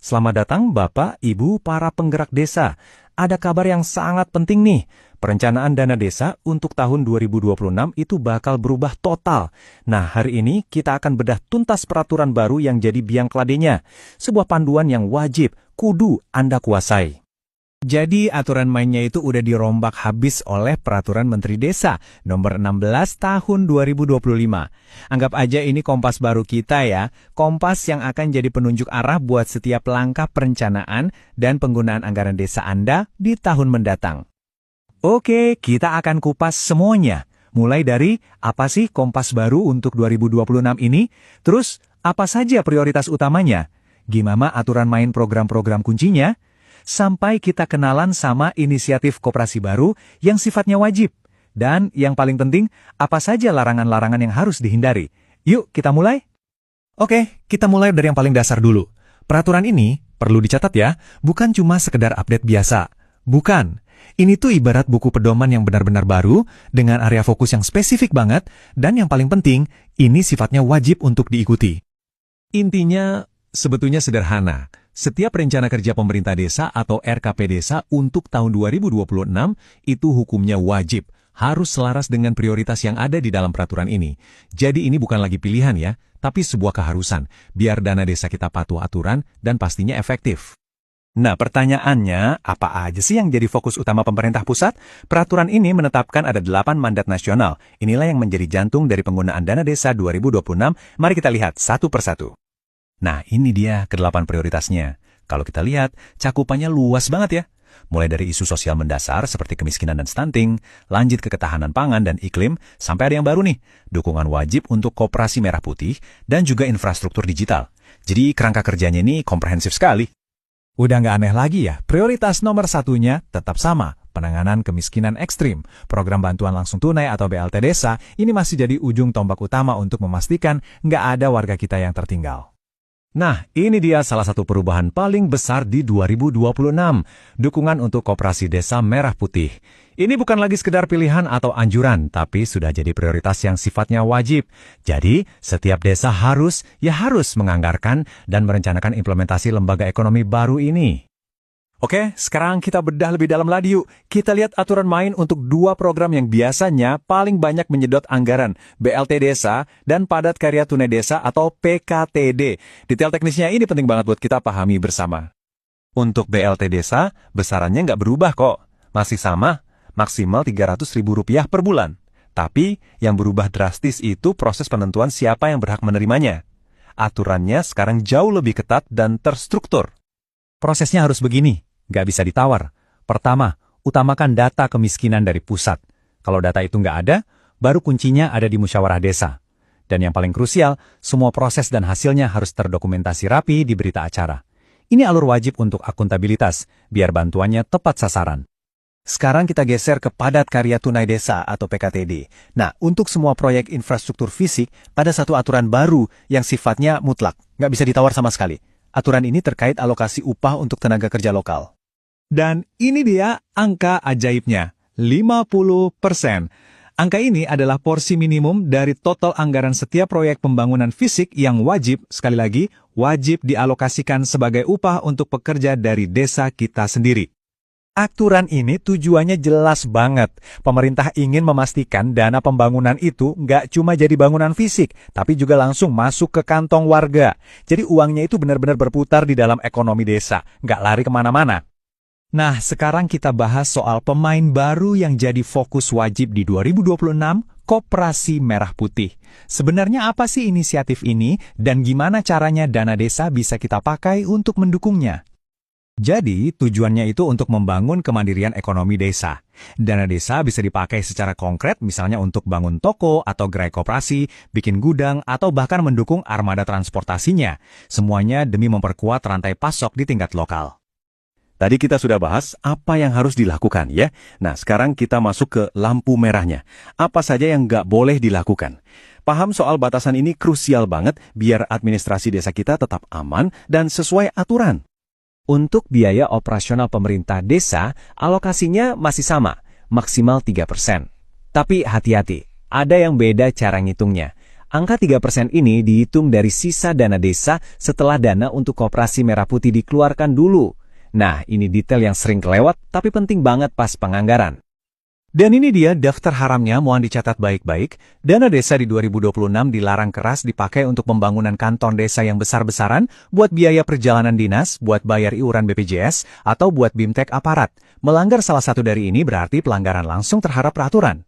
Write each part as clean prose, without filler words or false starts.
Selamat datang Bapak, Ibu, para penggerak desa. Ada kabar yang sangat penting nih. Perencanaan dana desa untuk tahun 2026 itu bakal berubah total. Nah, hari ini kita akan bedah tuntas peraturan baru yang jadi biang keladenya. Sebuah panduan yang wajib, kudu Anda kuasai. Jadi aturan mainnya itu udah dirombak habis oleh Peraturan Menteri Desa nomor 16 tahun 2025. Anggap aja ini kompas baru kita ya, kompas yang akan jadi penunjuk arah buat setiap langkah perencanaan dan penggunaan anggaran desa Anda di tahun mendatang. Oke, kita akan kupas semuanya. Mulai dari apa sih kompas baru untuk 2026 ini? Terus, apa saja prioritas utamanya? Gimana aturan main program-program kuncinya? Sampai kita kenalan sama inisiatif koperasi baru yang sifatnya wajib. Dan yang paling penting, apa saja larangan-larangan yang harus dihindari. Yuk, kita mulai? Oke, kita mulai dari yang paling dasar dulu. Peraturan ini, perlu dicatat ya, bukan cuma sekedar update biasa. Bukan. Ini tuh ibarat buku pedoman yang benar-benar baru, dengan area fokus yang spesifik banget, dan yang paling penting, ini sifatnya wajib untuk diikuti. Intinya, sebetulnya sederhana. Setiap rencana kerja pemerintah desa atau RKP desa untuk tahun 2026 itu hukumnya wajib, harus selaras dengan prioritas yang ada di dalam peraturan ini. Jadi ini bukan lagi pilihan ya, tapi sebuah keharusan, biar dana desa kita patuh aturan dan pastinya efektif. Nah, pertanyaannya, apa aja sih yang jadi fokus utama pemerintah pusat? Peraturan ini menetapkan ada 8 mandat nasional. Inilah yang menjadi jantung dari penggunaan dana desa 2026. Mari kita lihat satu persatu. Nah, ini dia ke-8 prioritasnya. Kalau kita lihat, cakupannya luas banget ya. Mulai dari isu sosial mendasar seperti kemiskinan dan stunting, lanjut ke ketahanan pangan dan iklim, sampai ada yang baru nih, dukungan wajib untuk koperasi merah putih, dan juga infrastruktur digital. Jadi kerangka kerjanya ini komprehensif sekali. Udah nggak aneh lagi ya, prioritas nomor satunya tetap sama, penanganan kemiskinan ekstrim. Program bantuan langsung tunai atau BLT desa, ini masih jadi ujung tombak utama untuk memastikan nggak ada warga kita yang tertinggal. Nah, ini dia salah satu perubahan paling besar di 2026, dukungan untuk koperasi desa merah putih. Ini bukan lagi sekedar pilihan atau anjuran, tapi sudah jadi prioritas yang sifatnya wajib. Jadi, setiap desa harus menganggarkan dan merencanakan implementasi lembaga ekonomi baru ini. Oke, sekarang kita bedah lebih dalam lagi yuk. Kita lihat aturan main untuk 2 program yang biasanya paling banyak menyedot anggaran, BLT Desa dan Padat Karya Tunai Desa atau PKTD. Detail teknisnya ini penting banget buat kita pahami bersama. Untuk BLT Desa, besarannya nggak berubah kok. Masih sama, maksimal Rp300.000 per bulan. Tapi, yang berubah drastis itu proses penentuan siapa yang berhak menerimanya. Aturannya sekarang jauh lebih ketat dan terstruktur. Prosesnya harus begini. Nggak bisa ditawar. Pertama, utamakan data kemiskinan dari pusat. Kalau data itu nggak ada, baru kuncinya ada di musyawarah desa. Dan yang paling krusial, semua proses dan hasilnya harus terdokumentasi rapi di berita acara. Ini alur wajib untuk akuntabilitas, biar bantuannya tepat sasaran. Sekarang kita geser ke Padat Karya Tunai Desa atau PKTD. Nah, untuk semua proyek infrastruktur fisik, ada satu aturan baru yang sifatnya mutlak. Nggak bisa ditawar sama sekali. Aturan ini terkait alokasi upah untuk tenaga kerja lokal. Dan ini dia angka ajaibnya, 50%. Angka ini adalah porsi minimum dari total anggaran setiap proyek pembangunan fisik yang wajib, sekali lagi, wajib dialokasikan sebagai upah untuk pekerja dari desa kita sendiri. Aturan ini tujuannya jelas banget. Pemerintah ingin memastikan dana pembangunan itu nggak cuma jadi bangunan fisik, tapi juga langsung masuk ke kantong warga. Jadi uangnya itu benar-benar berputar di dalam ekonomi desa, nggak lari kemana-mana. Nah, sekarang kita bahas soal pemain baru yang jadi fokus wajib di 2026, Koperasi Merah Putih. Sebenarnya apa sih inisiatif ini dan gimana caranya dana desa bisa kita pakai untuk mendukungnya? Jadi, tujuannya itu untuk membangun kemandirian ekonomi desa. Dana desa bisa dipakai secara konkret misalnya untuk bangun toko atau gerai koperasi, bikin gudang, atau bahkan mendukung armada transportasinya. Semuanya demi memperkuat rantai pasok di tingkat lokal. Tadi kita sudah bahas apa yang harus dilakukan ya. Nah, sekarang kita masuk ke lampu merahnya. Apa saja yang nggak boleh dilakukan? Paham soal batasan ini krusial banget biar administrasi desa kita tetap aman dan sesuai aturan. Untuk biaya operasional pemerintah desa, alokasinya masih sama, maksimal 3%. Tapi hati-hati, ada yang beda cara ngitungnya. Angka 3% ini dihitung dari sisa dana desa setelah dana untuk koperasi merah putih dikeluarkan dulu. Nah, ini detail yang sering kelewat, tapi penting banget pas penganggaran. Dan ini dia daftar haramnya, mohon dicatat baik-baik. Dana desa di 2026 dilarang keras dipakai untuk pembangunan kantor desa yang besar-besaran, buat biaya perjalanan dinas, buat bayar iuran BPJS, atau buat bimtek aparat. Melanggar salah satu dari ini berarti pelanggaran langsung terhadap peraturan.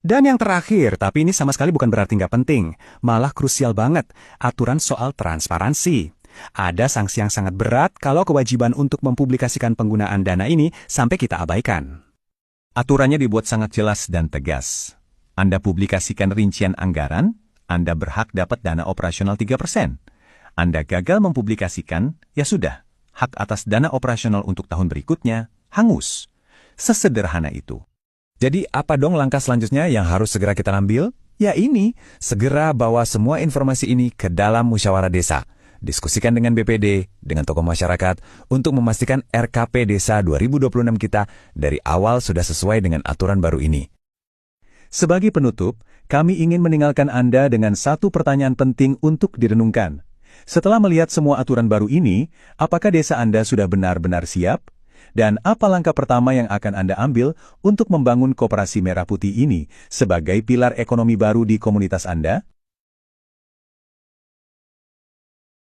Dan yang terakhir, tapi ini sama sekali bukan berarti nggak penting, malah krusial banget, aturan soal transparansi. Ada sanksi yang sangat berat kalau kewajiban untuk mempublikasikan penggunaan dana ini sampai kita abaikan. Aturannya dibuat sangat jelas dan tegas. Anda publikasikan rincian anggaran, Anda berhak dapat dana operasional 3%. Anda gagal mempublikasikan, ya sudah, hak atas dana operasional untuk tahun berikutnya hangus. Sesederhana itu. Jadi apa dong langkah selanjutnya yang harus segera kita ambil? Ya ini, segera bawa semua informasi ini ke dalam musyawarah desa. Diskusikan dengan BPD, dengan tokoh masyarakat, untuk memastikan RKP Desa 2026 kita dari awal sudah sesuai dengan aturan baru ini. Sebagai penutup, kami ingin meninggalkan Anda dengan satu pertanyaan penting untuk direnungkan. Setelah melihat semua aturan baru ini, apakah desa Anda sudah benar-benar siap? Dan apa langkah pertama yang akan Anda ambil untuk membangun koperasi merah putih ini sebagai pilar ekonomi baru di komunitas Anda?